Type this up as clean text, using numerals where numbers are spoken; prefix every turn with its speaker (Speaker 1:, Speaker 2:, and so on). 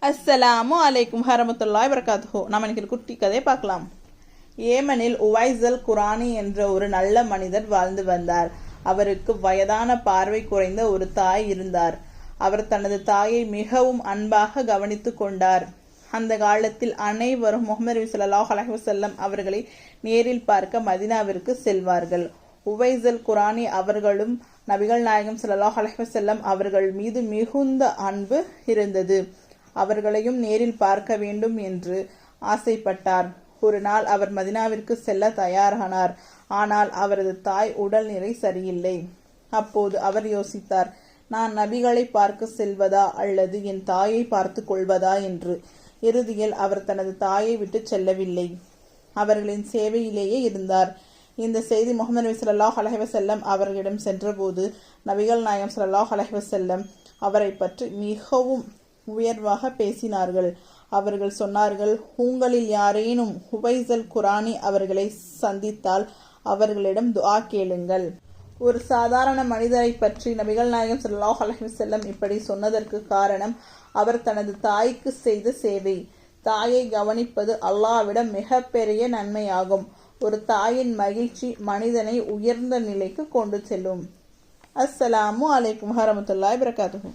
Speaker 1: அஸ்ஸலாமு அலைக்கும் வரஹ்மத்துல்லாஹி வபரகாத்துஹு. நாம் இன்னைக்கு குட்டி கதை பார்க்கலாம். ஏமனில் உவைஸ் குரானி என்ற ஒரு நல்ல மனிதர் வாழ்ந்து வந்தார். அவருக்கு வயதான பார்வை குறைந்த ஒரு தாய் இருந்தார். அவர் தனது தாயை மிகவும் அன்பாக கவனித்து கொண்டார். அந்த காலத்தில் அனைவரும் முஹம்மது நபி ஸல்லல்லாஹு அலைஹி வஸல்லம் அவர்களை நேரில் பார்க்க மதீனாவிற்கு செல்வார்கள். உவைஸ் குரானி அவர்களும் நபிகள் நாயகம் ஸல்லல்லாஹு அலைஹி வஸல்லம் அவர்கள் மீது மிகுந்த அன்பு இருந்தது. அவர்களையும் நேரில் பார்க்க வேண்டும் என்று ஆசைப்பட்டார். ஒரு நாள் அவர் மதீனாவிற்கு செல்ல தயாரானார். ஆனால் அவரது தாய் உடல்நிலை சரியில்லை. அப்போது அவர் யோசித்தார், நான் நபிகளை பார்க்க செல்வதா அல்லது என் தாயை பார்த்து கொள்வதா என்று. இறுதியில் அவர் தனது தாயை விட்டு செல்லவில்லை. அவர்களின் சேவையிலேயே இருந்தார். இந்த செய்தி முஹம்மது நபி ஸல்லல்லாஹு அலைஹி வஸல்லம் அவர்களிடம் சென்றபோது நபிகள் நாயகம் ஸல்லல்லாஹு அலைஹி வஸல்லம் அவரை பற்றி மிகவும் உயர்வாக பேசினார்கள். அவர்கள் சொன்னார்கள், உங்களில் யாரேனும் உவைஸ் குரானி அவர்களை சந்தித்தால் அவர்களிடம் துஆ கேளுங்கள். ஒரு சாதாரண மனிதரை பற்றி நபிகள் நாயகம் ஸல்லல்லாஹு அலைஹி வஸல்லம் இப்படி சொன்னதற்கு காரணம் அவர் தனது தாய்க்கு செய்த சேவை. தாயை கவனிப்பது அல்லாஹ்விடம் மிகப்பெரிய நன்மையாகும். ஒரு தாயின் மகிழ்ச்சி மனிதனை உயர்ந்த நிலைக்கு கொண்டு செல்லும். அஸ்ஸலாமு அலைக்கும் வரஹ்மத்துல்லாஹி வபரகாத்துஹு.